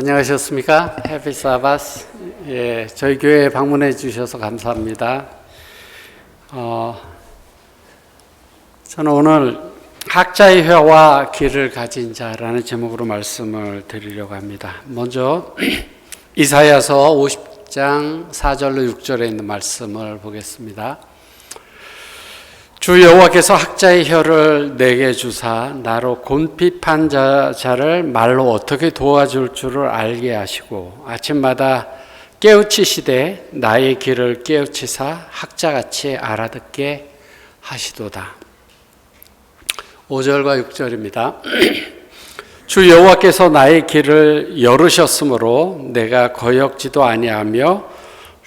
안녕하셨습니까? 해피 사바스. 예, 저희 교회에 방문해 주셔서 감사합니다. 저는 오늘 학자의 혀와 길을 가진 자라는 제목으로 말씀을 드리려고 합니다. 먼저 이사야서 50장 4절로 6절에 있는 말씀을 보겠습니다. 주 여호와께서 학자의 혀를 내게 주사 나로 곤핍한 자를 말로 어떻게 도와줄 줄을 알게 하시고 아침마다 깨우치시되 나의 길을 깨우치사 학자같이 알아듣게 하시도다. 5절과 6절입니다. 주 여호와께서 나의 길을 열으셨으므로 내가 거역지도 아니하며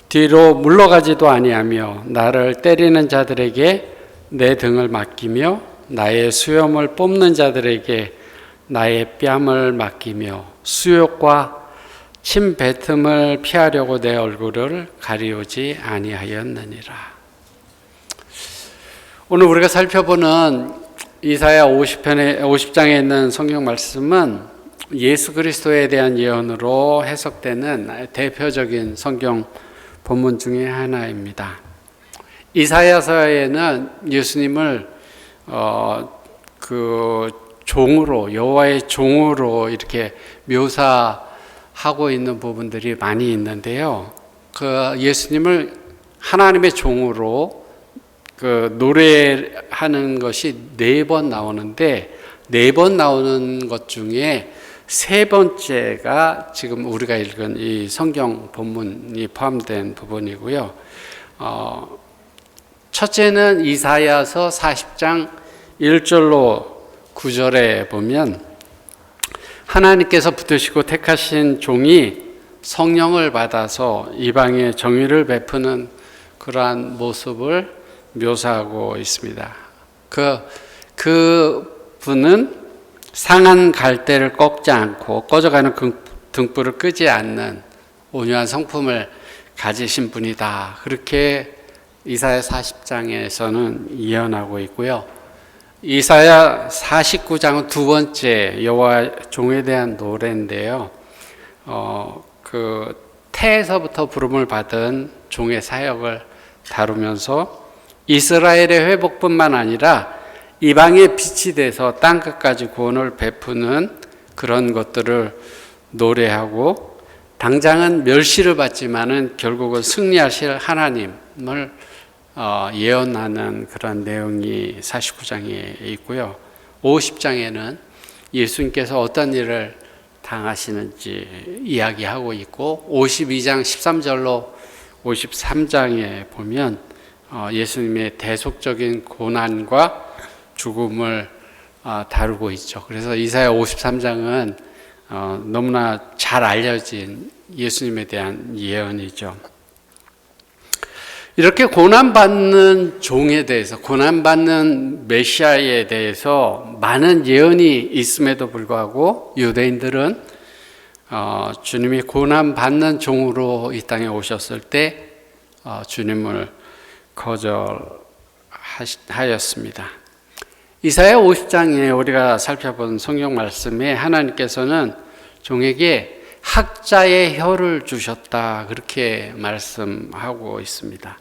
뒤로 물러가지도 아니하며 나를 때리는 자들에게 내 등을 맡기며 나의 수염을 뽑는 자들에게 나의 뺨을 맡기며 수욕과 침 뱉음을 피하려고 내 얼굴을 가리우지 아니하였느니라. 오늘 우리가 살펴보는 이사야 50장에 있는 성경 말씀은 예수 그리스도에 대한 예언으로 해석되는 대표적인 성경 본문 중에 하나입니다. 이사야서에는 예수님을 종으로, 여호와의 종으로 이렇게 묘사하고 있는 부분들이 많이 있는데요. 그 예수님을 하나님의 종으로 노래하는 것이 4번 나오는데 4번 나오는 것 중에 3번째가 지금 우리가 읽은 이 성경 본문이 포함된 부분이고요. 첫째는 이사야서 40장 1절로 9절에 보면 하나님께서 붙드시고 택하신 종이 성령을 받아서 이방의 정의를 베푸는 그러한 모습을 묘사하고 있습니다. 그 분은 상한 갈대를 꺾지 않고 꺼져가는 등불을 끄지 않는 온유한 성품을 가지신 분이다. 그렇게 이사야 40장에서는 예언하고 있고요. 이사야 49장은 두 번째 여호와 종에 대한 노래인데요. 태에서부터 부름을 받은 종의 사역을 다루면서 이스라엘의 회복뿐만 아니라 이방의 빛이 돼서 땅끝까지 구원을 베푸는 그런 것들을 노래하고 당장은 멸시를 받지만은 결국은 승리하실 하나님을 예언하는 그런 내용이 49장에 있고요. 50장에는 예수님께서 어떤 일을 당하시는지 이야기하고 있고 52장 13절로 53장에 보면 예수님의 대속적인 고난과 죽음을 다루고 있죠. 그래서 이사야 53장은 너무나 잘 알려진 예수님에 대한 예언이죠. 이렇게 고난받는 종에 대해서, 고난받는 메시아에 대해서 많은 예언이 있음에도 불구하고 유대인들은 주님이 고난받는 종으로 이 땅에 오셨을 때 주님을 거절하였습니다. 이사야 50장에 우리가 살펴본 성경 말씀에 하나님께서는 종에게 학자의 혀를 주셨다 그렇게 말씀하고 있습니다.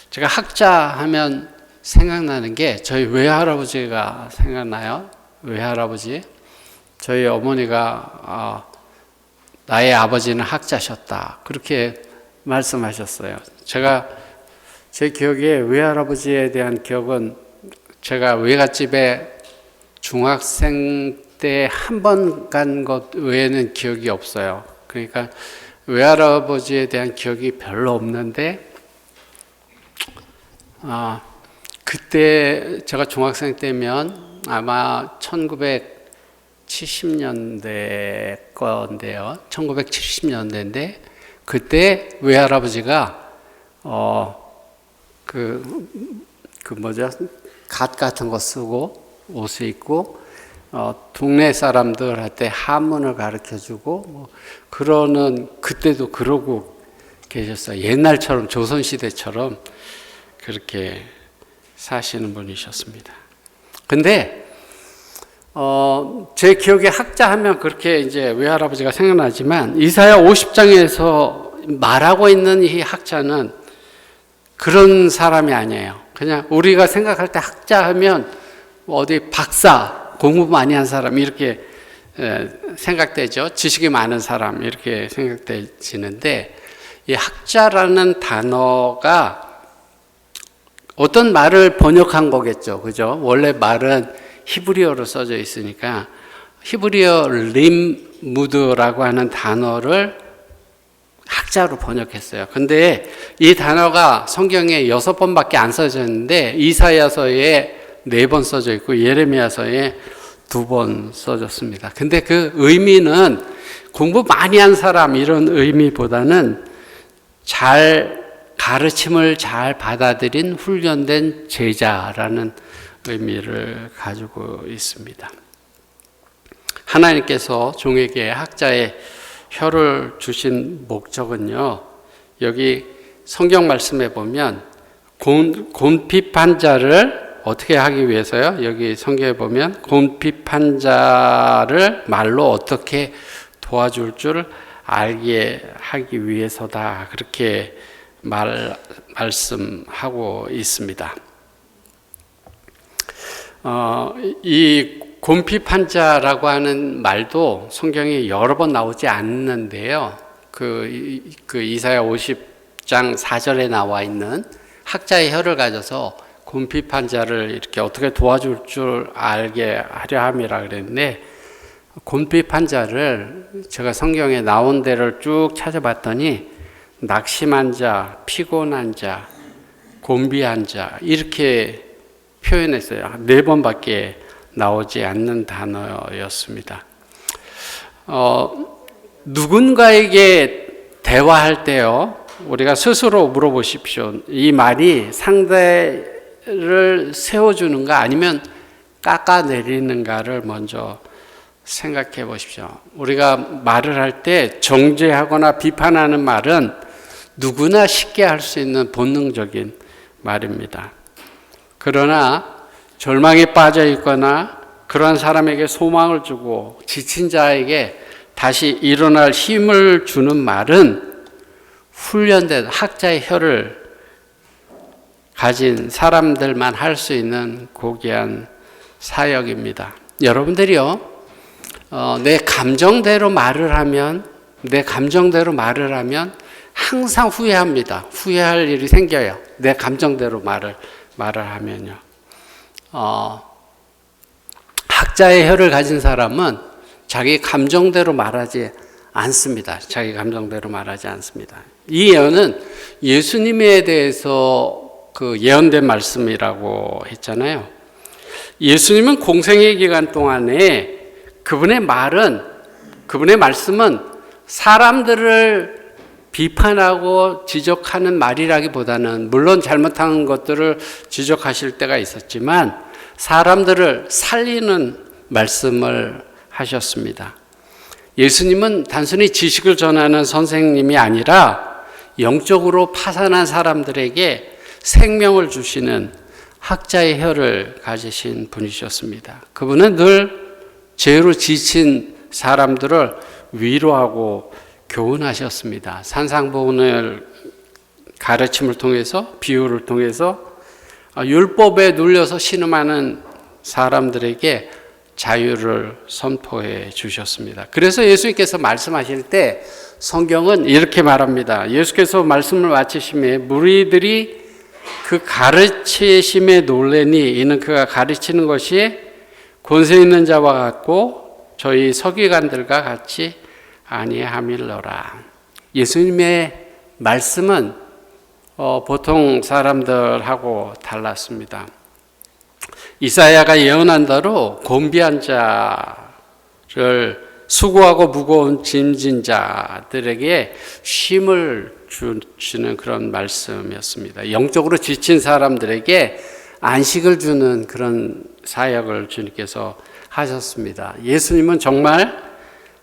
제가 학자 하면 생각나는 게 저희 외할아버지가 생각나요. 외할아버지. 저희 어머니가 나의 아버지는 학자셨다 그렇게 말씀하셨어요. 제 기억에 외할아버지에 대한 기억은 제가 외갓집에 중학생 때 한 번 간 것 외에는 기억이 없어요. 그러니까 외할아버지에 대한 기억이 별로 없는데 그때 제가 중학생 때면 아마 1970년대 건데요. 1970년대인데 그때 외할아버지가 갓 같은 거 쓰고 옷을 입고 동네 사람들한테 한문을 가르쳐주고 그러는 그때도 그러고 계셨어요. 옛날처럼 조선시대처럼 그렇게 사시는 분이셨습니다. 근데 제 기억에 학자 하면 그렇게 이제 외할아버지가 생각나지만 이사야 50장에서 말하고 있는 이 학자는 그런 사람이 아니에요. 그냥 우리가 생각할 때 학자 하면 어디 박사, 공부 많이 한 사람 이렇게 생각되죠. 지식이 많은 사람 이렇게 생각되지는데 이 학자라는 단어가 어떤 말을 번역한 거겠죠. 그죠? 원래 말은 히브리어로 써져 있으니까 히브리어 림무드라고 하는 단어를 학자로 번역했어요. 근데 이 단어가 성경에 6번밖에 안 써져 있는데 이사야서에 4번 써져 있고 예레미야서에 2번 써졌습니다. 근데 그 의미는 공부 많이 한 사람 이런 의미보다는 가르침을 잘 받아들인 훈련된 제자라는 의미를 가지고 있습니다. 하나님께서 종에게 학자의 혀를 주신 목적은요, 여기 성경 말씀에 보면 곤핍한 자를 어떻게 하기 위해서요? 여기 성경에 보면 곤핍한 자를 말로 어떻게 도와줄 줄 알게 하기 위해서다. 그렇게 말씀하고 있습니다. 이 곤핍한 자라고 하는 말도 성경에 여러 번 나오지 않는데요. 그 이사야 50장 4절에 나와 있는 학자의 혀를 가져서 곤핍한 자를 이렇게 어떻게 도와줄 줄 알게 하려 함이라 그랬는데, 곤핍한 자를 제가 성경에 나온 데를 쭉 찾아봤더니 낙심한 자, 피곤한 자, 곤비한 자 이렇게 표현했어요. 4번밖에 나오지 않는 단어였습니다. 누군가에게 대화할 때요, 우리가 스스로 물어보십시오. 이 말이 상대를 세워주는가 아니면 깎아내리는가를 먼저 생각해 보십시오. 우리가 말을 할 때 정죄하거나 비판하는 말은 누구나 쉽게 할 수 있는 본능적인 말입니다. 그러나 절망에 빠져 있거나 그러한 사람에게 소망을 주고 지친 자에게 다시 일어날 힘을 주는 말은 훈련된 학자의 혀를 가진 사람들만 할 수 있는 고귀한 사역입니다. 여러분들이요, 내 감정대로 말을 하면 항상 후회합니다. 후회할 일이 생겨요. 내 감정대로 말을 하면요. 학자의 혀를 가진 사람은 자기 감정대로 말하지 않습니다. 이 예언은 예수님에 대해서 그 예언된 말씀이라고 했잖아요. 예수님은 공생의 기간 동안에 그분의 말씀은 사람들을 비판하고 지적하는 말이라기보다는, 물론 잘못한 것들을 지적하실 때가 있었지만 사람들을 살리는 말씀을 하셨습니다. 예수님은 단순히 지식을 전하는 선생님이 아니라 영적으로 파산한 사람들에게 생명을 주시는 학자의 혀를 가지신 분이셨습니다. 그분은 늘 죄로 지친 사람들을 위로하고 교훈하셨습니다. 산상보훈을 가르침을 통해서, 비유를 통해서 율법에 눌려서 신음하는 사람들에게 자유를 선포해 주셨습니다. 그래서 예수님께서 말씀하실 때 성경은 이렇게 말합니다. 예수께서 말씀을 마치심에 무리들이 그 가르치심에 놀래니 이는 그가 가르치는 것이 권세 있는 자와 같고 저희 서기관들과 같이 아니함일러라. 예수님의 말씀은 보통 사람들하고 달랐습니다. 이사야가 예언한 대로 곤비한 자를, 수고하고 무거운 짐진 자들에게 쉼을 주시는 그런 말씀이었습니다. 영적으로 지친 사람들에게 안식을 주는 그런 사역을 주님께서 하셨습니다. 예수님은 정말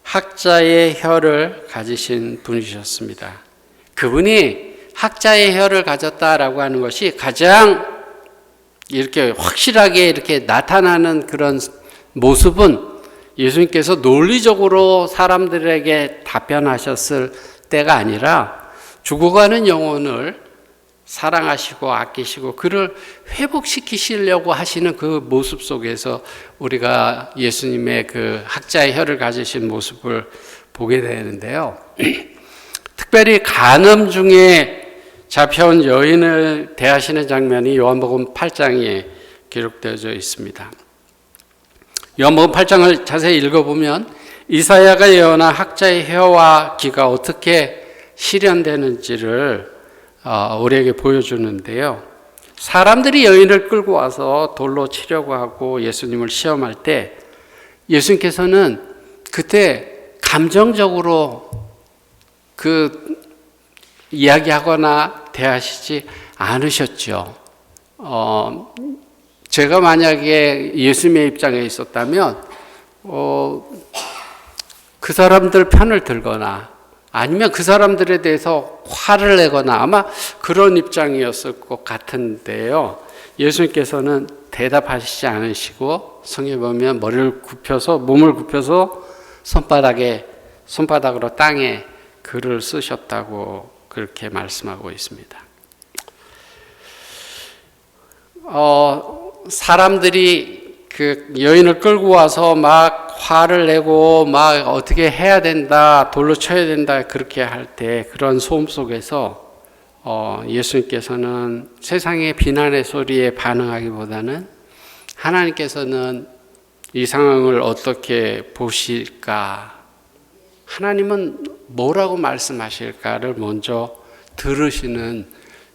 학자의 혀를 가지신 분이셨습니다. 그분이 학자의 혀를 가졌다라고 하는 것이 가장 이렇게 확실하게 이렇게 나타나는 그런 모습은 예수님께서 논리적으로 사람들에게 답변하셨을 때가 아니라 죽어가는 영혼을 사랑하시고 아끼시고 그를 회복시키시려고 하시는 그 모습 속에서 우리가 예수님의 그 학자의 혀를 가지신 모습을 보게 되는데요. 특별히 간음 중에 잡혀온 여인을 대하시는 장면이 요한복음 8장에 기록되어져 있습니다. 요한복음 8장을 자세히 읽어보면 이사야가 예언한 학자의 혀와 귀가 어떻게 실현되는지를 우리에게 보여주는데요. 사람들이 여인을 끌고 와서 돌로 치려고 하고 예수님을 시험할 때 예수님께서는 그때 감정적으로 그 이야기하거나 대하시지 않으셨죠. 제가 만약에 예수님의 입장에 있었다면 그 사람들 편을 들거나 아니면 그 사람들에 대해서 화를 내거나 아마 그런 입장이었을 것 같은데요. 예수님께서는 대답하시지 않으시고 성경에 보면 머리를 굽혀서 몸을 굽혀서 손바닥으로 땅에 글을 쓰셨다고 그렇게 말씀하고 있습니다. 사람들이 그 여인을 끌고 와서 막 화를 내고 막 어떻게 해야 된다, 돌로 쳐야 된다 그렇게 할 때 그런 소음 속에서 예수님께서는 세상의 비난의 소리에 반응하기보다는 하나님께서는 이 상황을 어떻게 보실까, 하나님은 뭐라고 말씀하실까를 먼저 들으시는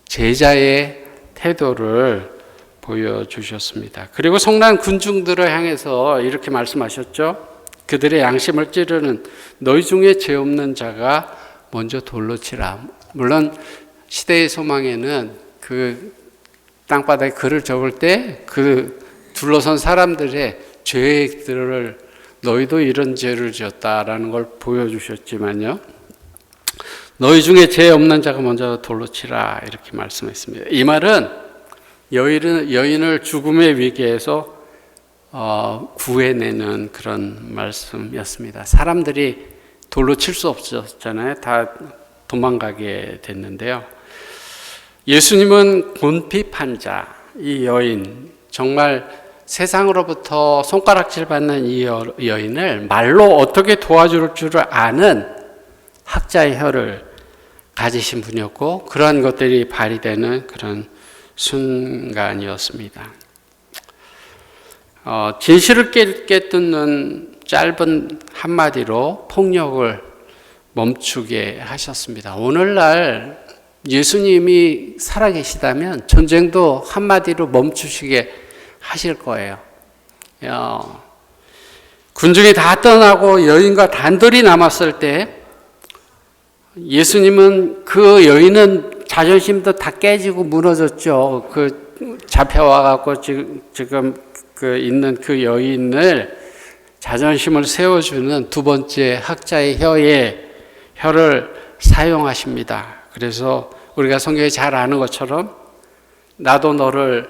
제자의 태도를 보여주셨습니다. 그리고 성난 군중들을 향해서 이렇게 말씀하셨죠. 그들의 양심을 찌르는 너희 중에 죄 없는 자가 먼저 돌로 치라. 물론 시대의 소망에는 그 땅바닥에 글을 적을 때 그 둘러선 사람들의 죄들을 너희도 이런 죄를 지었다라는 걸 보여주셨지만요. 너희 중에 죄 없는 자가 먼저 돌로 치라 이렇게 말씀했습니다. 이 말은 여인을 죽음의 위기에서 구해내는 그런 말씀이었습니다. 사람들이 돌로 칠 수 없었잖아요. 다 도망가게 됐는데요. 예수님은 곤핍한 자, 이 여인, 정말 세상으로부터 손가락질 받는 이 여인을 말로 어떻게 도와줄 줄 아는 학자의 혀를 가지신 분이었고 그러한 것들이 발휘되는 그런 순간이었습니다. 진실을 깨닫는 짧은 한마디로 폭력을 멈추게 하셨습니다. 오늘날 예수님이 살아계시다면 전쟁도 한마디로 멈추시게 하실 거예요. 군중이 다 떠나고 여인과 단둘이 남았을 때 예수님은 그 여인은 자존심도 다 깨지고 무너졌죠. 그 잡혀와갖고 지금 그 있는 그 여인을 자존심을 세워주는 두 번째 학자의 혀를 사용하십니다. 그래서 우리가 성경에 잘 아는 것처럼 나도 너를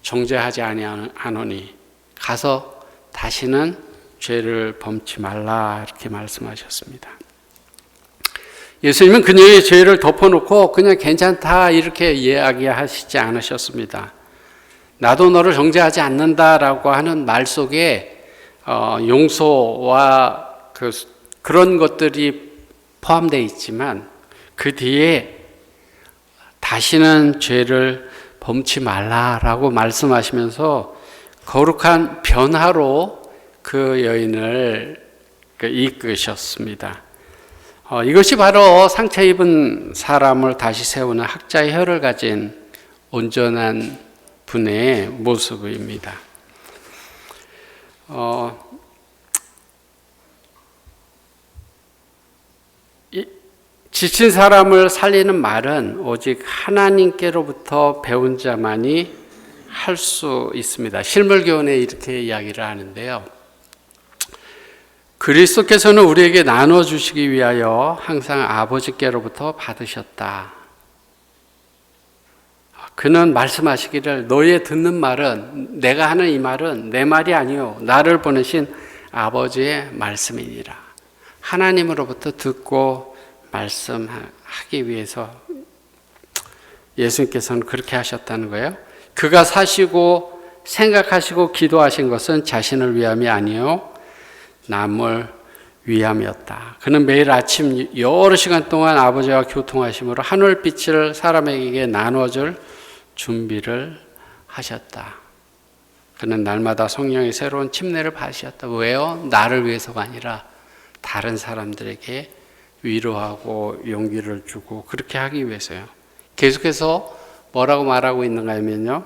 정죄하지 아니하노니 가서 다시는 죄를 범치 말라 이렇게 말씀하셨습니다. 예수님은 그녀의 죄를 덮어놓고 그냥 괜찮다 이렇게 이야기하시지 않으셨습니다. 나도 너를 정죄하지 않는다라고 하는 말 속에 용서와 그런 것들이 포함되어 있지만 그 뒤에 다시는 죄를 범치 말라라고 말씀하시면서 거룩한 변화로 그 여인을 이끄셨습니다. 이것이 바로 상처 입은 사람을 다시 세우는 학자의 혀를 가진 온전한 분의 모습입니다. 지친 사람을 살리는 말은 오직 하나님께로부터 배운 자만이 할 수 있습니다. 실물교훈에 이렇게 이야기를 하는데요. 그리스도께서는 우리에게 나눠주시기 위하여 항상 아버지께로부터 받으셨다. 그는 말씀하시기를 너의 듣는 말은 내가 하는 이 말은 내 말이 아니요 나를 보내신 아버지의 말씀이니라. 하나님으로부터 듣고 말씀하기 위해서 예수님께서는 그렇게 하셨다는 거예요. 그가 사시고 생각하시고 기도하신 것은 자신을 위함이 아니요 남을 위함이었다. 그는 매일 아침 여러 시간 동안 아버지와 교통하심으로 하늘빛을 사람에게 나눠줄 준비를 하셨다. 그는 날마다 성령의 새로운 침례를 받으셨다. 왜요? 나를 위해서가 아니라 다른 사람들에게 위로하고 용기를 주고 그렇게 하기 위해서요. 계속해서 뭐라고 말하고 있는가 하면요.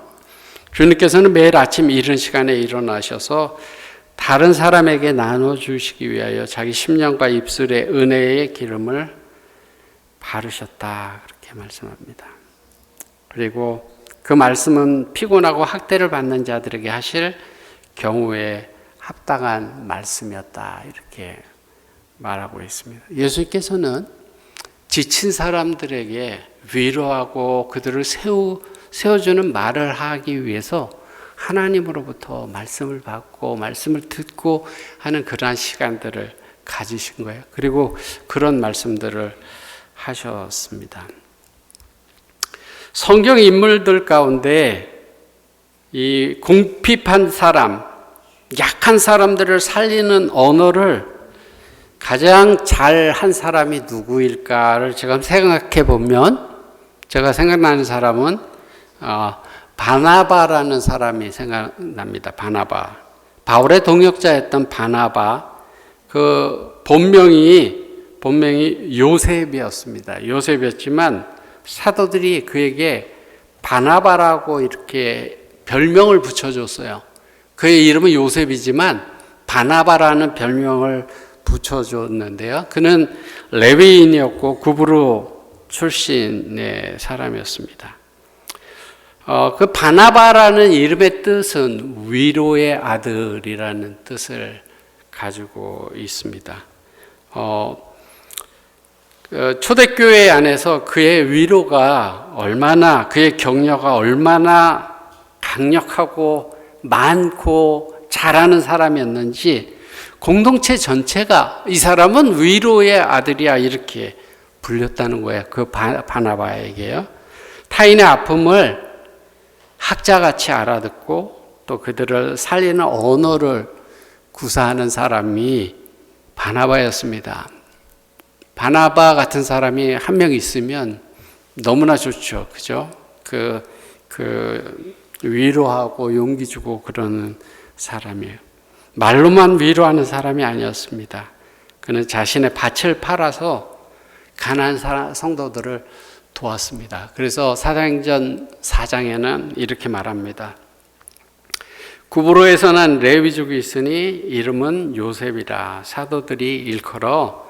주님께서는 매일 아침 이른 시간에 일어나셔서 다른 사람에게 나눠주시기 위하여 자기 심령과 입술에 은혜의 기름을 바르셨다. 그렇게 말씀합니다. 그리고 그 말씀은 피곤하고 학대를 받는 자들에게 하실 경우에 합당한 말씀이었다. 이렇게 말하고 있습니다. 예수님께서는 지친 사람들에게 위로하고 그들을 세워주는 말을 하기 위해서 하나님으로부터 말씀을 받고 말씀을 듣고 하는 그러한 시간들을 가지신 거예요. 그리고 그런 말씀들을 하셨습니다. 성경 인물들 가운데 이 궁핍한 사람, 약한 사람들을 살리는 언어를 가장 잘한 사람이 누구일까를 지금 생각해 보면 제가 생각나는 사람은 바나바라는 사람이 생각납니다. 바나바. 바울의 동역자였던 바나바. 그 본명이 요셉이었습니다. 요셉이었지만 사도들이 그에게 바나바라고 이렇게 별명을 붙여줬어요. 그의 이름은 요셉이지만 바나바라는 별명을 붙여줬는데요. 그는 레위인이었고 구브로 출신의 사람이었습니다. 그 바나바라는 이름의 뜻은 위로의 아들이라는 뜻을 가지고 있습니다. 초대교회 안에서 그의 위로가 얼마나, 그의 격려가 얼마나 강력하고 많고 잘하는 사람이었는지 공동체 전체가 이 사람은 위로의 아들이야 이렇게 불렸다는 거예요. 그 바나바에게요. 타인의 아픔을 학자같이 알아듣고 또 그들을 살리는 언어를 구사하는 사람이 바나바였습니다. 바나바 같은 사람이 한 명 있으면 너무나 좋죠. 그죠? 그 위로하고 용기 주고 그러는 사람이에요. 말로만 위로하는 사람이 아니었습니다. 그는 자신의 밭을 팔아서 가난한 성도들을 도왔습니다. 그래서 사도행전 4장에는 이렇게 말합니다. 구브로에서 난 레위족이 있으니 이름은 요셉이라. 사도들이 일컬어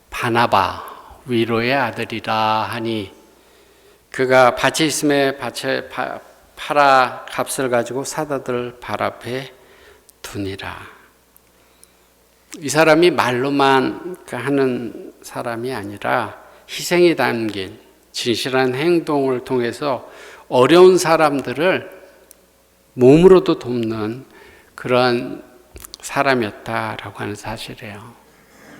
바나바 위로의 아들이라 하니 그가 밭이 있음에 밭에 팔아 값을 가지고 사도들 발 앞에 두니라. 이 사람이 말로만 하는 사람이 아니라 희생이 담긴 진실한 행동을 통해서 어려운 사람들을 몸으로도 돕는 그런 사람이었다라고 하는 사실이에요.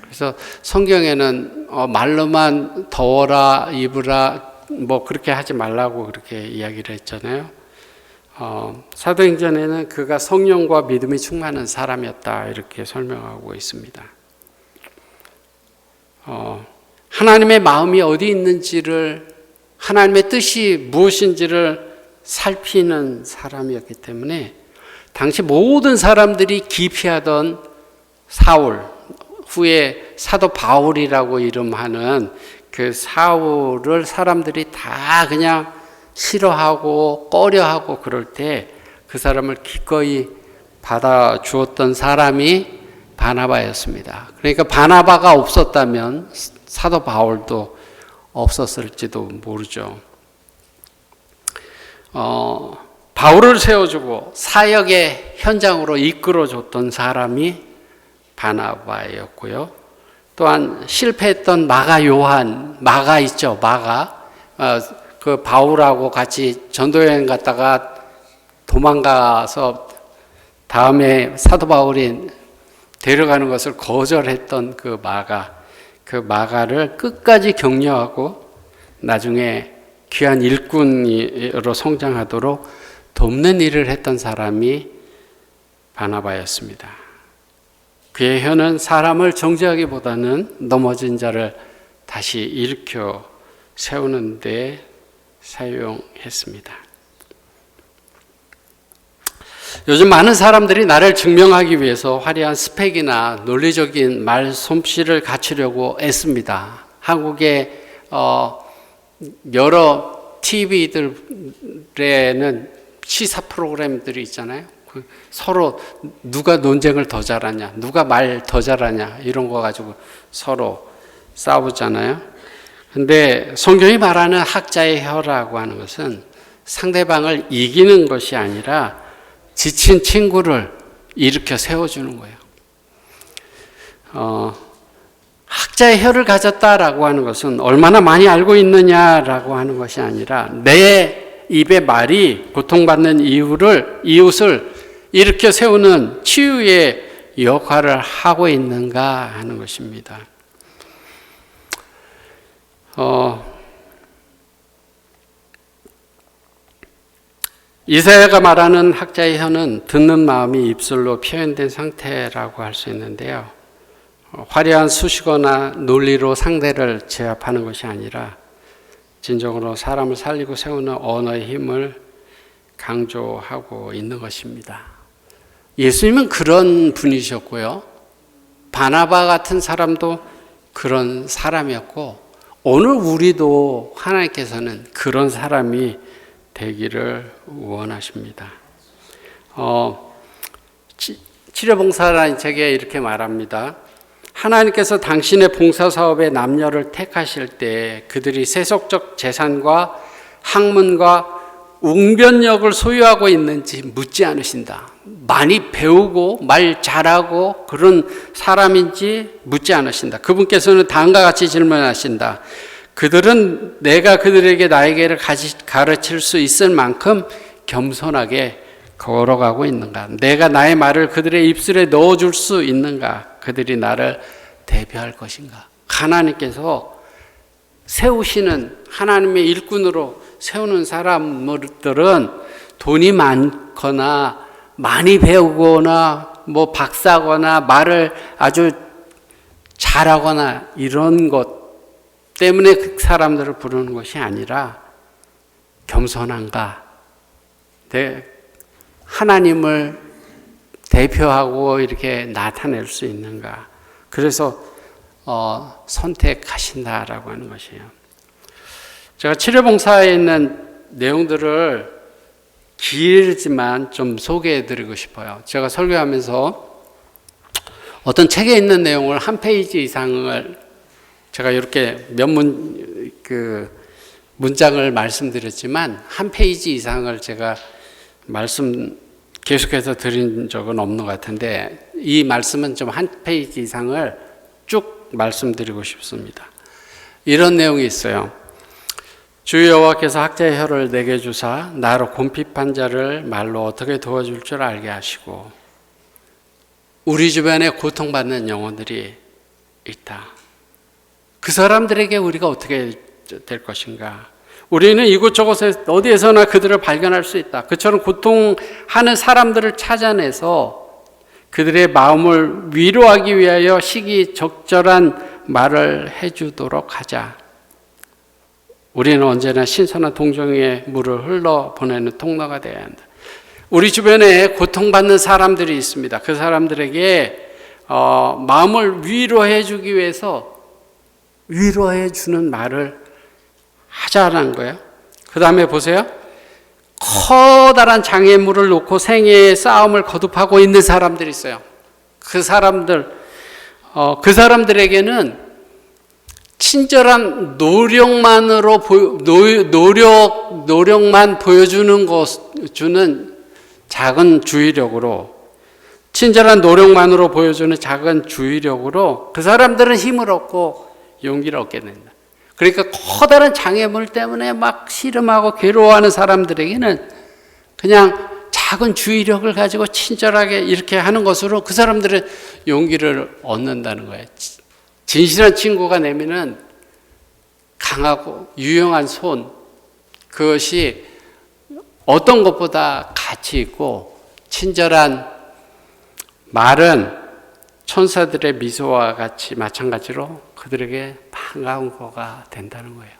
그래서 성경에는 말로만 더워라 입으라 뭐 그렇게 하지 말라고 그렇게 이야기를 했잖아요. 사도행전에는 그가 성령과 믿음이 충만한 사람이었다 이렇게 설명하고 있습니다. 하나님의 마음이 어디 있는지를, 하나님의 뜻이 무엇인지를 살피는 사람이었기 때문에 당시 모든 사람들이 기피하던 사울, 후에 사도 바울이라고 이름하는 그 사울을 사람들이 다 그냥 싫어하고 꺼려하고 그럴 때 그 사람을 기꺼이 받아 주었던 사람이 바나바였습니다. 그러니까 바나바가 없었다면 사도 바울도 없었을지도 모르죠. 바울을 세워주고 사역의 현장으로 이끌어줬던 사람이 바나바였고요. 또한 실패했던 마가 있죠. 마가. 그 바울하고 같이 전도여행 갔다가 도망가서 다음에 사도 바울이 데려가는 것을 거절했던 그 마가를 끝까지 격려하고 나중에 귀한 일꾼으로 성장하도록 돕는 일을 했던 사람이 바나바였습니다. 그의 혀는 사람을 정죄하기보다는 넘어진 자를 다시 일으켜 세우는 데 사용했습니다. 요즘 많은 사람들이 나를 증명하기 위해서 화려한 스펙이나 논리적인 말 솜씨를 갖추려고 애씁니다. 한국의 여러 TV들에는 시사 프로그램들이 있잖아요. 서로 누가 논쟁을 더 잘하냐, 누가 말 더 잘하냐 이런 거 가지고 서로 싸우잖아요. 근데 성경이 말하는 학자의 혀라고 하는 것은 상대방을 이기는 것이 아니라 지친 친구를 일으켜 세워주는 거예요. 학자의 혀를 가졌다라고 하는 것은 얼마나 많이 알고 있느냐라고 하는 것이 아니라 내 입의 말이 고통받는 이웃을 일으켜 세우는 치유의 역할을 하고 있는가 하는 것입니다. 이사야가 말하는 학자의 혀는 듣는 마음이 입술로 표현된 상태라고 할 수 있는데요. 화려한 수식어나 논리로 상대를 제압하는 것이 아니라 진정으로 사람을 살리고 세우는 언어의 힘을 강조하고 있는 것입니다. 예수님은 그런 분이셨고요. 바나바 같은 사람도 그런 사람이었고 오늘 우리도 하나님께서는 그런 사람이 되기를 원하십니다. 치료봉사라는 책에 이렇게 말합니다. 하나님께서 당신의 봉사사업의 남녀를 택하실 때 그들이 세속적 재산과 학문과 웅변력을 소유하고 있는지 묻지 않으신다. 많이 배우고 말 잘하고 그런 사람인지 묻지 않으신다. 그분께서는 다음과 같이 질문하신다. 그들은 내가 그들에게 나에게를 가르칠 수 있을 만큼 겸손하게 걸어가고 있는가? 내가 나의 말을 그들의 입술에 넣어줄 수 있는가? 그들이 나를 대표할 것인가? 하나님께서 세우시는 하나님의 일꾼으로 세우는 사람들은 돈이 많거나 많이 배우거나 뭐 박사거나 말을 아주 잘하거나 이런 것 때문에 그 사람들을 부르는 것이 아니라 겸손한가? 하나님을 대표하고 이렇게 나타낼 수 있는가? 그래서 선택하신다라고 하는 것이에요. 제가 치료봉사에 있는 내용들을 길지만 좀 소개해드리고 싶어요. 제가 설교하면서 어떤 책에 있는 내용을 한 페이지 이상을 제가 이렇게 문장을 말씀드렸지만 한 페이지 이상을 제가 계속해서 드린 적은 없는 것 같은데 이 말씀은 좀 한 페이지 이상을 쭉 말씀드리고 싶습니다. 이런 내용이 있어요. 주 여호와께서 학자의 혀를 내게 주사 나로 곰핍한 자를 말로 어떻게 도와줄 줄 알게 하시고 우리 주변에 고통받는 영혼들이 있다. 그 사람들에게 우리가 어떻게 될 것인가? 우리는 이곳저곳에 어디에서나 그들을 발견할 수 있다. 그처럼 고통하는 사람들을 찾아내서 그들의 마음을 위로하기 위하여 시기적절한 말을 해주도록 하자. 우리는 언제나 신선한 동정의 물을 흘러보내는 통로가 되어야 한다. 우리 주변에 고통받는 사람들이 있습니다. 그 사람들에게 마음을 위로해 주기 위해서 위로해 주는 말을 하자는 거예요. 그 다음에 보세요. 커다란 장애물을 놓고 생애의 싸움을 거듭하고 있는 사람들이 있어요. 그 사람들에게는 친절한 노력만 보여주는 주는 작은 주의력으로 친절한 노력만으로 보여주는 작은 주의력으로 그 사람들은 힘을 얻고 용기를 얻게 된다. 그러니까 커다란 장애물 때문에 막 씨름하고 괴로워하는 사람들에게는 그냥 작은 주의력을 가지고 친절하게 이렇게 하는 것으로 그 사람들은 용기를 얻는다는 거예요. 진실한 친구가 내미는 강하고 유용한 손, 그것이 어떤 것보다 가치 있고, 친절한 말은 천사들의 미소와 같이 마찬가지로 그들에게 반가운 거가 된다는 거예요.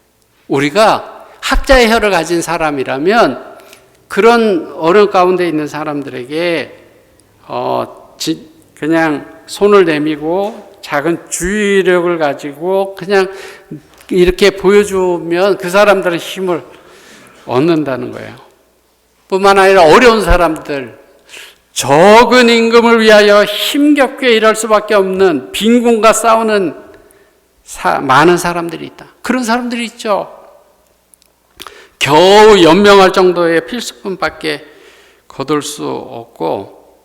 우리가 학자의 혀를 가진 사람이라면 그런 어려운 가운데 있는 사람들에게 그냥 손을 내밀고 작은 주의력을 가지고 그냥 이렇게 보여주면 그 사람들은 힘을 얻는다는 거예요. 뿐만 아니라 어려운 사람들, 적은 임금을 위하여 힘겹게 일할 수밖에 없는 빈곤과 싸우는 많은 사람들이 있다. 그런 사람들이 있죠. 겨우 연명할 정도의 필수품밖에 거둘 수 없고,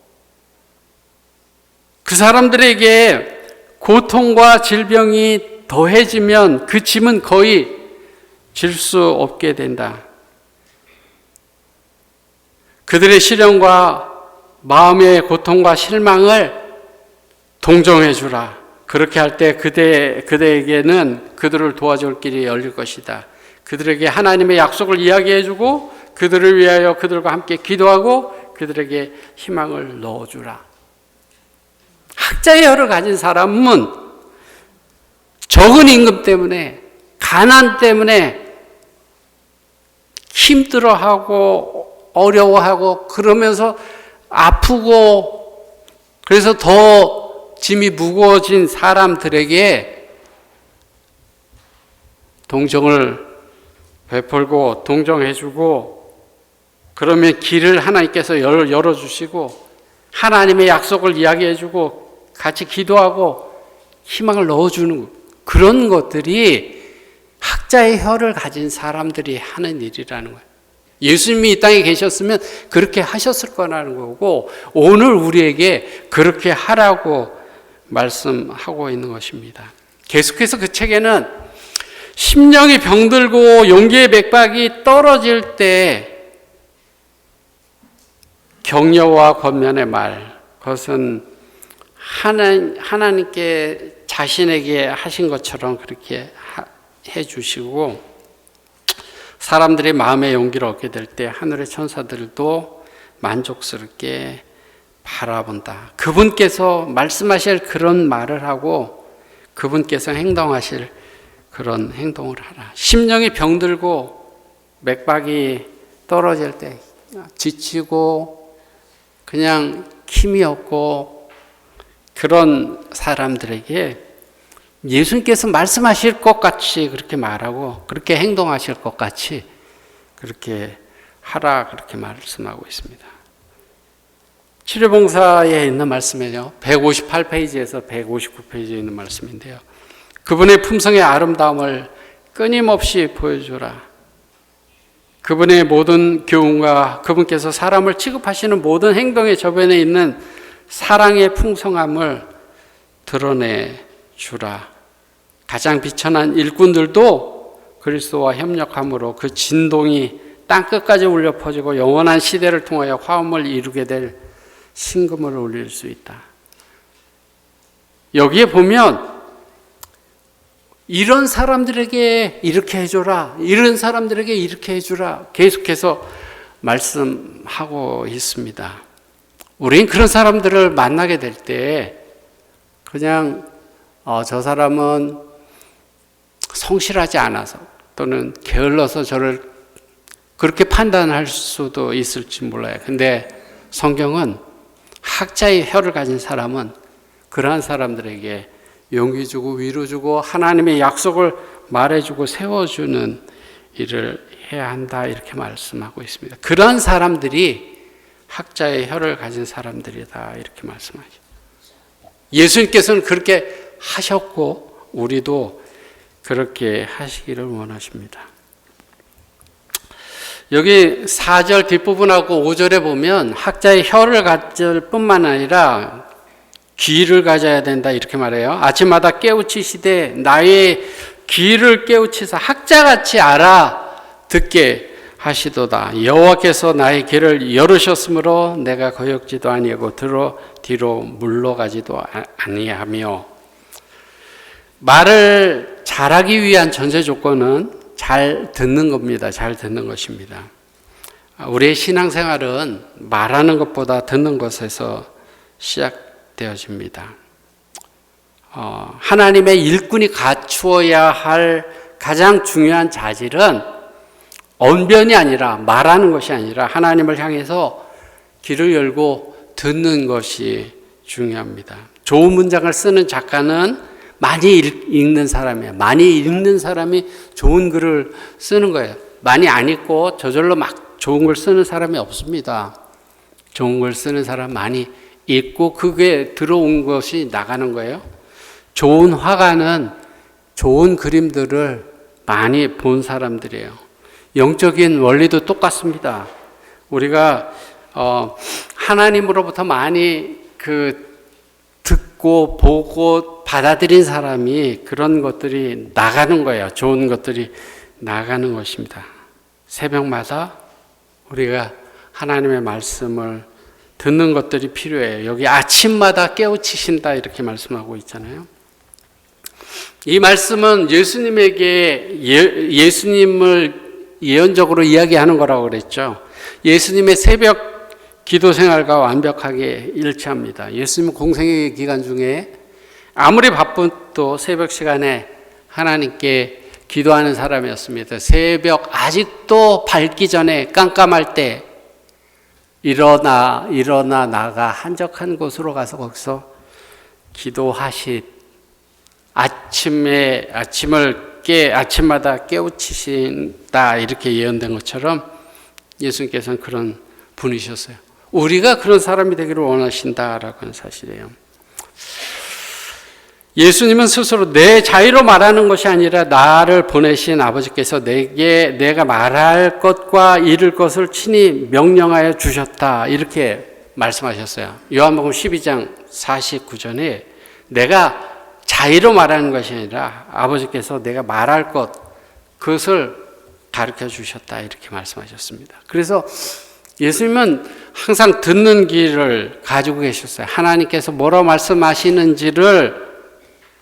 그 사람들에게 고통과 질병이 더해지면 그 짐은 거의 질 수 없게 된다. 그들의 시련과 마음의 고통과 실망을 동정해 주라. 그렇게 할 때 그대에게는 그들을 도와줄 길이 열릴 것이다. 그들에게 하나님의 약속을 이야기해 주고 그들을 위하여 그들과 함께 기도하고 그들에게 희망을 넣어주라. 학자의 혀를 가진 사람은 적은 임금 때문에, 가난 때문에 힘들어하고 어려워하고 그러면서 아프고 그래서 더 짐이 무거워진 사람들에게 동정을 베풀고 동정해주고, 그러면 길을 하나님께서 열어주시고 하나님의 약속을 이야기해주고 같이 기도하고 희망을 넣어주는 그런 것들이 학자의 혀를 가진 사람들이 하는 일이라는 거예요. 예수님이 이 땅에 계셨으면 그렇게 하셨을 거라는 거고, 오늘 우리에게 그렇게 하라고 말씀하고 있는 것입니다. 계속해서 그 책에는 심령이 병들고 용기의 맥박이 떨어질 때 격려와 권면의 말, 그것은 하나님께 자신에게 하신 것처럼 그렇게 해주시고, 사람들이 마음의 용기를 얻게 될 때 하늘의 천사들도 만족스럽게 바라본다. 그분께서 말씀하실 그런 말을 하고 그분께서 행동하실 그런 행동을 하라. 심령이 병들고 맥박이 떨어질 때, 지치고 그냥 힘이 없고 그런 사람들에게 예수님께서 말씀하실 것 같이 그렇게 말하고 그렇게 행동하실 것 같이 그렇게 하라, 그렇게 말씀하고 있습니다. 치료봉사에 있는 말씀은요, 158페이지에서 159페이지에 있는 말씀인데요, 그분의 품성의 아름다움을 끊임없이 보여주라. 그분의 모든 교훈과 그분께서 사람을 취급하시는 모든 행동의 저변에 있는 사랑의 풍성함을 드러내 주라. 가장 비천한 일꾼들도 그리스도와 협력함으로 그 진동이 땅끝까지 울려 퍼지고 영원한 시대를 통하여 화음을 이루게 될 신금을 울릴 수 있다. 여기에 보면 이런 사람들에게 이렇게 해줘라, 이런 사람들에게 이렇게 해주라, 계속해서 말씀하고 있습니다. 우린 그런 사람들을 만나게 될 때 그냥 저 사람은 성실하지 않아서 또는 게을러서 저를 그렇게 판단할 수도 있을지 몰라요. 근데 성경은 학자의 혀를 가진 사람은 그러한 사람들에게 용기 주고 위로 주고 하나님의 약속을 말해주고 세워주는 일을 해야 한다, 이렇게 말씀하고 있습니다. 그러한 사람들이 학자의 혀를 가진 사람들이다, 이렇게 말씀하죠. 예수님께서는 그렇게 하셨고 우리도 그렇게 하시기를 원하십니다. 여기 4절 뒷부분하고 5절에 보면 학자의 혀를 가질 뿐만 아니라 귀를 가져야 된다, 이렇게 말해요. 아침마다 깨우치시되 나의 귀를 깨우치사 학자같이 알아듣게 하시도다. 여호와께서 나의 귀를 열으셨으므로 내가 거역지도 아니하고 뒤로 물러가지도 아니하며. 말을 잘하기 위한 전제 조건은 잘 듣는 겁니다. 잘 듣는 것입니다. 우리의 신앙생활은 말하는 것보다 듣는 것에서 시작되어집니다. 하나님의 일꾼이 갖추어야 할 가장 중요한 자질은 언변이 아니라, 말하는 것이 아니라 하나님을 향해서 귀를 열고 듣는 것이 중요합니다. 좋은 문장을 쓰는 작가는 많이 읽는 사람이에요. 많이 읽는 사람이 좋은 글을 쓰는 거예요. 많이 안 읽고 저절로 막 좋은 글 쓰는 사람이 없습니다. 좋은 글 쓰는 사람 많이 읽고 그게 들어온 것이 나가는 거예요. 좋은 화가는 좋은 그림들을 많이 본 사람들이에요. 영적인 원리도 똑같습니다. 우리가 하나님으로부터 많이 듣고 보고 받아들인 사람이 그런 것들이 나가는 거예요. 좋은 것들이 나가는 것입니다. 새벽마다 우리가 하나님의 말씀을 듣는 것들이 필요해요. 여기 아침마다 깨우치신다 이렇게 말씀하고 있잖아요. 이 말씀은 예수님을 예언적으로 이야기하는 거라고 그랬죠. 예수님의 새벽 기도 생활과 완벽하게 일치합니다. 예수님 공생의 기간 중에 아무리 바쁜도 새벽 시간에 하나님께 기도하는 사람이었습니다. 새벽 아직도 밝기 전에 깜깜할 때 일어나 나가 한적한 곳으로 가서 거기서 아침마다 깨우치신다 이렇게 예언된 것처럼 예수님께서는 그런 분이셨어요. 우리가 그런 사람이 되기를 원하신다라고 하는 사실이에요. 예수님은 스스로 내 자유로 말하는 것이 아니라 나를 보내신 아버지께서 내가 말할 것과 이룰 것을 친히 명령하여 주셨다 이렇게 말씀하셨어요. 요한복음 12장 49절에 내가 자유로 말하는 것이 아니라 아버지께서 내가 말할 것 그것을 가르쳐 주셨다 이렇게 말씀하셨습니다. 그래서 예수님은 항상 듣는 귀를 가지고 계셨어요. 하나님께서 뭐라고 말씀하시는지를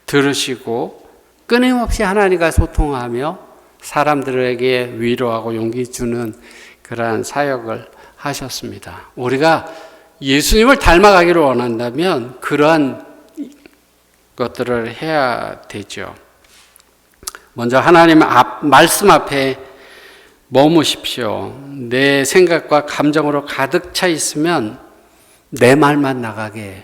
들으시고 끊임없이 하나님과 소통하며 사람들에게 위로하고 용기 주는 그러한 사역을 하셨습니다. 우리가 예수님을 닮아가기를 원한다면 그러한 것들을 해야 되죠. 먼저 하나님 말씀 앞에 머무십시오. 내 생각과 감정으로 가득 차 있으면 내 말만 나가게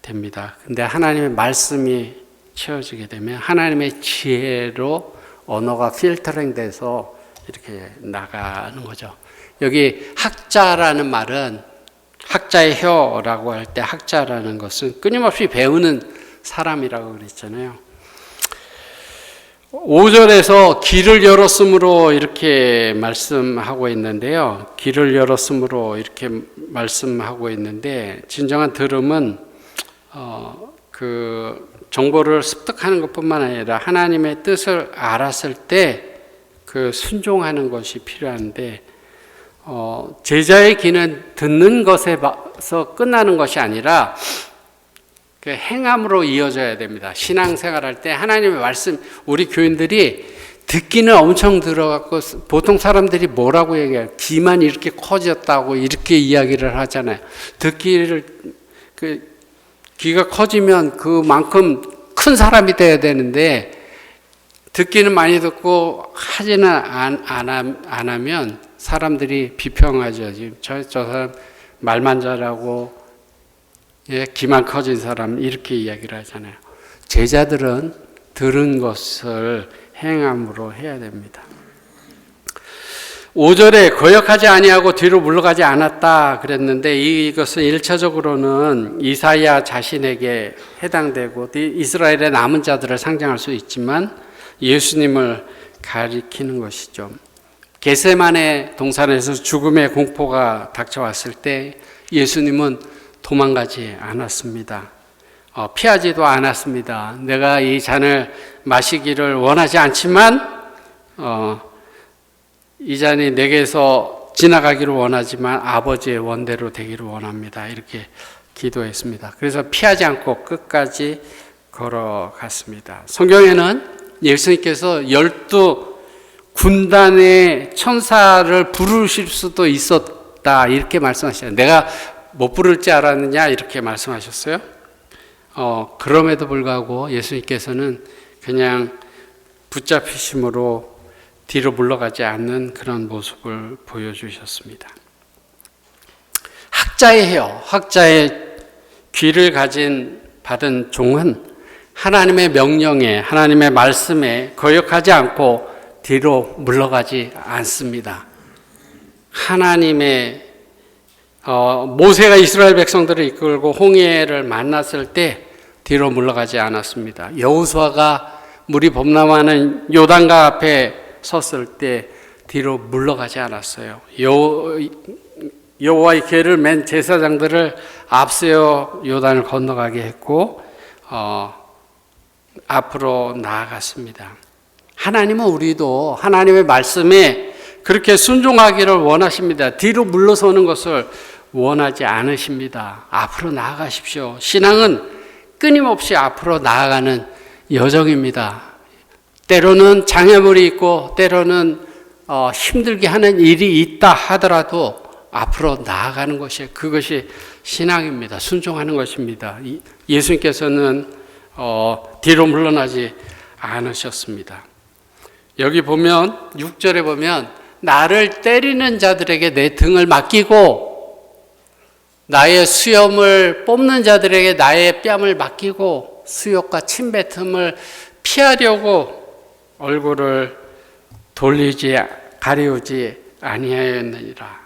됩니다. 근데 하나님의 말씀이 채워지게 되면 하나님의 지혜로 언어가 필터링 돼서 이렇게 나가는 거죠. 여기 학자라는 말은 학자의 혀라고 할 때 학자라는 것은 끊임없이 배우는 사람이라고 그랬잖아요. 5절에서 길을 열었으므로 이렇게 말씀하고 있는데요. 길을 열었으므로 이렇게 말씀하고 있는데 진정한 들음은 그 정보를 습득하는 것뿐만 아니라 하나님의 뜻을 알았을 때 그 순종하는 것이 필요한데 제자의 귀는 듣는 것에서 끝나는 것이 아니라 그 행함으로 이어져야 됩니다. 신앙생활할 때 하나님의 말씀 우리 교인들이 듣기는 엄청 들어갖고 보통 사람들이 뭐라고 얘기해요? 귀만 이렇게 커졌다고 이렇게 이야기를 하잖아요. 귀가 커지면 그만큼 큰 사람이 돼야 되는데 듣기는 많이 듣고 하지는 안 하면 사람들이 비평하죠. 저 사람 말만 잘하고 귀만 커진 사람 이렇게 이야기를 하잖아요. 제자들은 들은 것을 행함으로 해야 됩니다. 5절에 거역하지 아니하고 뒤로 물러가지 않았다 그랬는데 이것은 1차적으로는 이사야 자신에게 해당되고 이스라엘의 남은 자들을 상징할 수 있지만 예수님을 가리키는 것이죠. 겟세마네 동산에서 죽음의 공포가 닥쳐왔을 때 예수님은 도망가지 않았습니다. 피하지도 않았습니다. 내가 이 잔을 마시기를 원하지 않지만 이 잔이 내게서 지나가기를 원하지만 아버지의 원대로 되기를 원합니다. 이렇게 기도했습니다. 그래서 피하지 않고 끝까지 걸어갔습니다. 성경에는 예수님께서 12군단의 천사를 부르실 수도 있었다 이렇게 말씀하셨어요. 내가 못 부를 줄 알았느냐 이렇게 말씀하셨어요. 그럼에도 불구하고 예수님께서는 그냥 붙잡히심으로 뒤로 물러가지 않는 그런 모습을 보여주셨습니다. 학자의 귀를 받은 종은 하나님의 명령에, 하나님의 말씀에 거역하지 않고 뒤로 물러가지 않습니다. 모세가 이스라엘 백성들을 이끌고 홍해를 만났을 때 뒤로 물러가지 않았습니다. 여호수아가 물이 범람하는 요단강 앞에 섰을 때 뒤로 물러가지 않았어요. 여호와의 궤를 맨 제사장들을 앞세워 요단을 건너가게 했고 앞으로 나아갔습니다. 하나님은 우리도 하나님의 말씀에 그렇게 순종하기를 원하십니다. 뒤로 물러서는 것을 원하지 않으십니다. 앞으로 나아가십시오. 신앙은 끊임없이 앞으로 나아가는 여정입니다. 때로는 장애물이 있고 때로는 힘들게 하는 일이 있다 하더라도 앞으로 나아가는 것이 그것이 신앙입니다. 순종하는 것입니다. 예수님께서는 뒤로 물러나지 않으셨습니다. 여기 보면 6절에 보면 나를 때리는 자들에게 내 등을 맡기고 나의 수염을 뽑는 자들에게 나의 뺨을 맡기고 수욕과 침뱉음을 피하려고 얼굴을 가리우지 아니하였느니라.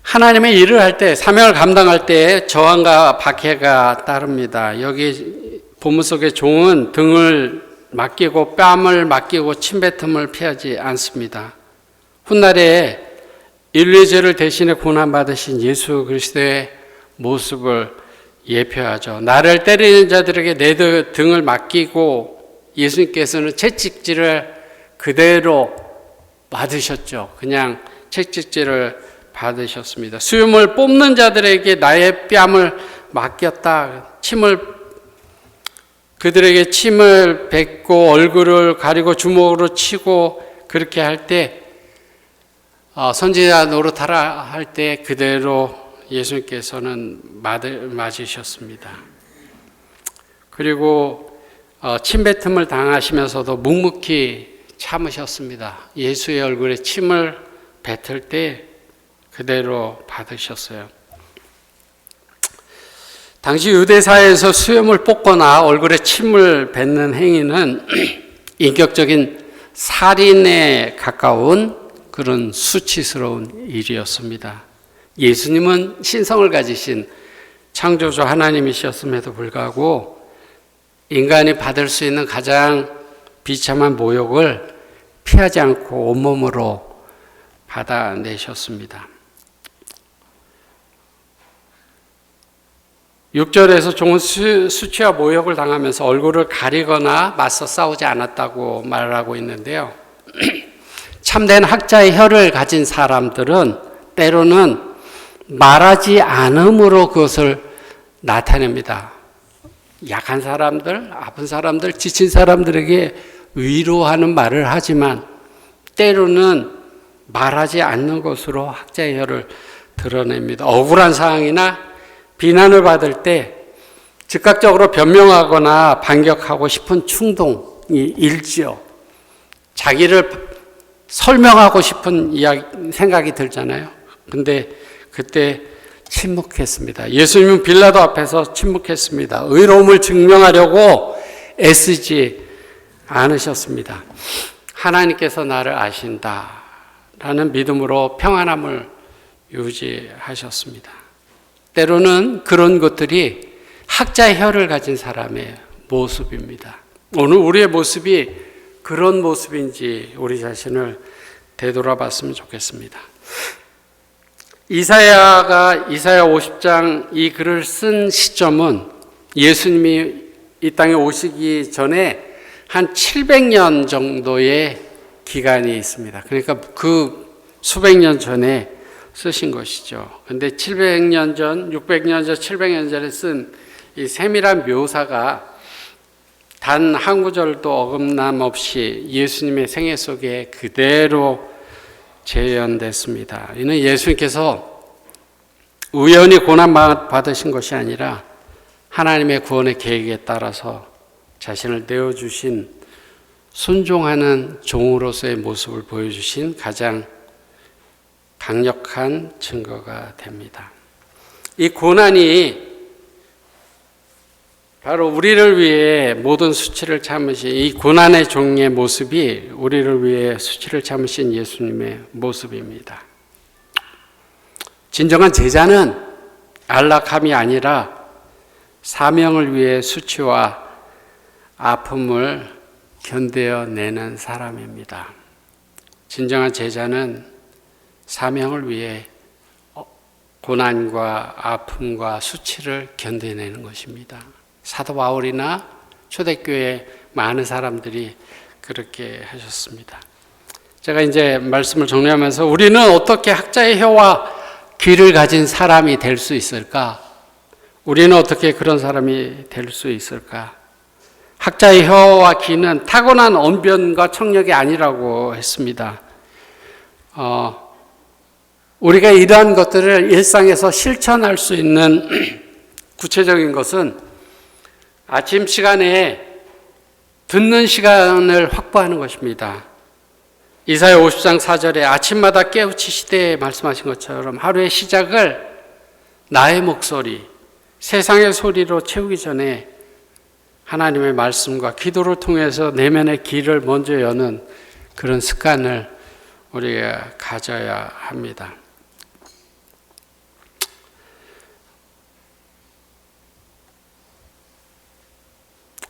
하나님의 일을 할 때, 사명을 감당할 때 저항과 박해가 따릅니다. 여기 본문 속의 종은 등을 맡기고 뺨을 맡기고 침뱉음을 피하지 않습니다. 훗날에 인류의 죄를 대신해 고난받으신 예수 그리스도의 모습을 예표하죠. 나를 때리는 자들에게 내 등을 맡기고 예수님께서는 채찍질을 그대로 받으셨죠. 그냥 채찍질을 받으셨습니다. 수염을 뽑는 자들에게 나의 뺨을 맡겼다. 그들에게 침을 뱉고 얼굴을 가리고 주먹으로 치고 그렇게 할 때 선지자 노릇하라 할 때 그대로 예수님께서는 맞으셨습니다. 그리고 침뱉음을 당하시면서도 묵묵히 참으셨습니다. 예수의 얼굴에 침을 뱉을 때 그대로 받으셨어요. 당시 유대사회에서 수염을 뽑거나 얼굴에 침을 뱉는 행위는 인격적인 살인에 가까운 그런 수치스러운 일이었습니다. 예수님은 신성을 가지신 창조주 하나님이셨음에도 불구하고 인간이 받을 수 있는 가장 비참한 모욕을 피하지 않고 온몸으로 받아내셨습니다. 6절에서 종은 수치와 모욕을 당하면서 얼굴을 가리거나 맞서 싸우지 않았다고 말하고 있는데요. 참된 학자의 혀를 가진 사람들은 때로는 말하지 않음으로 그것을 나타냅니다. 약한 사람들, 아픈 사람들, 지친 사람들에게 위로하는 말을 하지만 때로는 말하지 않는 것으로 학자의 혀를 드러냅니다. 억울한 상황이나 비난을 받을 때 즉각적으로 변명하거나 반격하고 싶은 충동이 일지요. 자기를 설명하고 싶은 생각이 들잖아요. 근데 그때 침묵했습니다. 예수님은 빌라도 앞에서 침묵했습니다. 의로움을 증명하려고 애쓰지 않으셨습니다. 하나님께서 나를 아신다라는 믿음으로 평안함을 유지하셨습니다. 때로는 그런 것들이 학자의 혀를 가진 사람의 모습입니다. 오늘 우리의 모습이 그런 모습인지 우리 자신을 되돌아봤으면 좋겠습니다. 이사야 50장 이 글을 쓴 시점은 예수님이 이 땅에 오시기 전에 한 700년 정도의 기간이 있습니다. 그러니까 그 수백 년 전에 쓰신 것이죠. 근데 700년 전, 600년 전, 700년 전에 쓴 이 세밀한 묘사가 단 한 구절도 어긋남 없이 예수님의 생애 속에 그대로 재현됐습니다. 이는 예수님께서 우연히 고난 받으신 것이 아니라 하나님의 구원의 계획에 따라서 자신을 내어주신 순종하는 종으로서의 모습을 보여주신 가장 강력한 증거가 됩니다. 이 고난이 바로 우리를 위해 모든 수치를 참으신 이 고난의 종의 모습이 우리를 위해 수치를 참으신 예수님의 모습입니다. 진정한 제자는 안락함이 아니라 사명을 위해 수치와 아픔을 견뎌내는 사람입니다. 진정한 제자는 사명을 위해 고난과 아픔과 수치를 견뎌내는 것입니다. 사도 바울이나 초대교회 많은 사람들이 그렇게 하셨습니다. 제가 이제 말씀을 정리하면서 우리는 어떻게 학자의 혀와 귀를 가진 사람이 될 수 있을까? 우리는 어떻게 그런 사람이 될 수 있을까? 학자의 혀와 귀는 타고난 언변과 청력이 아니라고 했습니다. 우리가 이러한 것들을 일상에서 실천할 수 있는 구체적인 것은 아침 시간에 듣는 시간을 확보하는 것입니다. 이사야 50장 4절에 아침마다 깨우치시되 말씀하신 것처럼 하루의 시작을 나의 목소리, 세상의 소리로 채우기 전에 하나님의 말씀과 기도를 통해서 내면의 길을 먼저 여는 그런 습관을 우리가 가져야 합니다.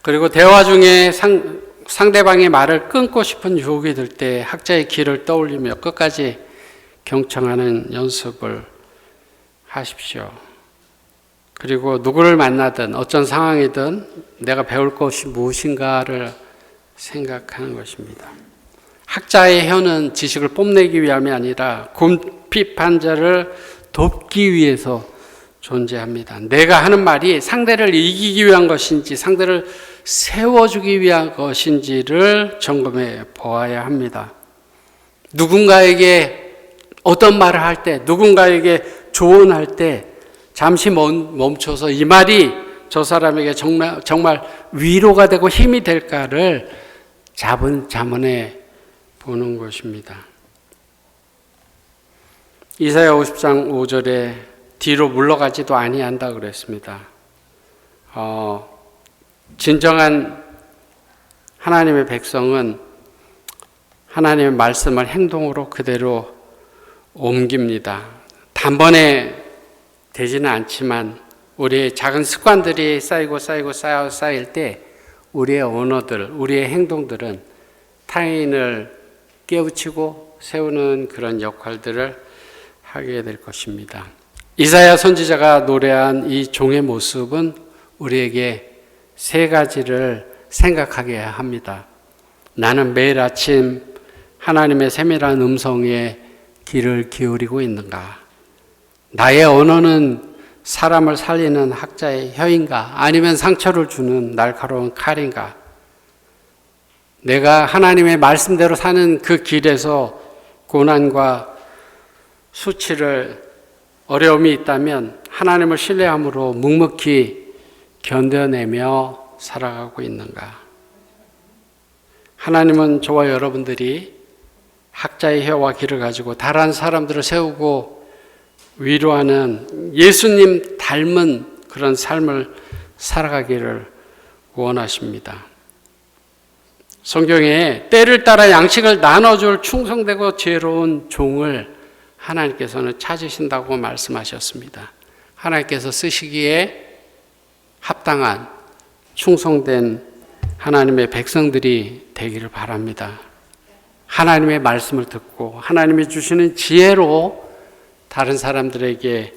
그리고 대화 중에 상대방의 말을 끊고 싶은 유혹이 들 때 학자의 길을 떠올리며 끝까지 경청하는 연습을 하십시오. 그리고 누구를 만나든 어떤 상황이든 내가 배울 것이 무엇인가를 생각하는 것입니다. 학자의 혀는 지식을 뽐내기 위함이 아니라 궁핍한 자를 돕기 위해서 존재합니다. 내가 하는 말이 상대를 이기기 위한 것인지 상대를 세워주기 위한 것인지를 점검해 보아야 합니다. 누군가에게 어떤 말을 할 때, 누군가에게 조언할 때 잠시 멈춰서 이 말이 저 사람에게 정말 위로가 되고 힘이 될까를 자문해 보는 것입니다. 이사야 50장 5절에 뒤로 물러가지도 아니한다 그랬습니다. 진정한 하나님의 백성은 하나님의 말씀을 행동으로 그대로 옮깁니다. 단번에 되지는 않지만 우리의 작은 습관들이 쌓일 때 우리의 언어들, 우리의 행동들은 타인을 깨우치고 세우는 그런 역할들을 하게 될 것입니다. 이사야 선지자가 노래한 이 종의 모습은 우리에게 세 가지를 생각하게 합니다. 나는 매일 아침 하나님의 세밀한 음성에 귀를 기울이고 있는가? 나의 언어는 사람을 살리는 학자의 혀인가? 아니면 상처를 주는 날카로운 칼인가? 내가 하나님의 말씀대로 사는 그 길에서 고난과 수치를 어려움이 있다면 하나님을 신뢰함으로 묵묵히 견뎌내며 살아가고 있는가? 하나님은 저와 여러분들이 학자의 혀와 귀를 가지고 다른 사람들을 세우고 위로하는 예수님 닮은 그런 삶을 살아가기를 원하십니다. 성경에 때를 따라 양식을 나눠줄 충성되고 지혜로운 종을 하나님께서는 찾으신다고 말씀하셨습니다. 하나님께서 쓰시기에 합당한 충성된 하나님의 백성들이 되기를 바랍니다. 하나님의 말씀을 듣고 하나님이 주시는 지혜로 다른 사람들에게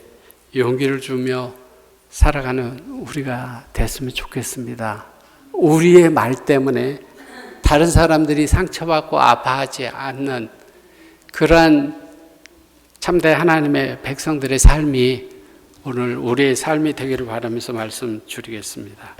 용기를 주며 살아가는 우리가 됐으면 좋겠습니다. 우리의 말 때문에 다른 사람들이 상처받고 아파하지 않는 그러한 참된 하나님의 백성들의 삶이 오늘 우리의 삶이 되기를 바라면서 말씀 줄이겠습니다.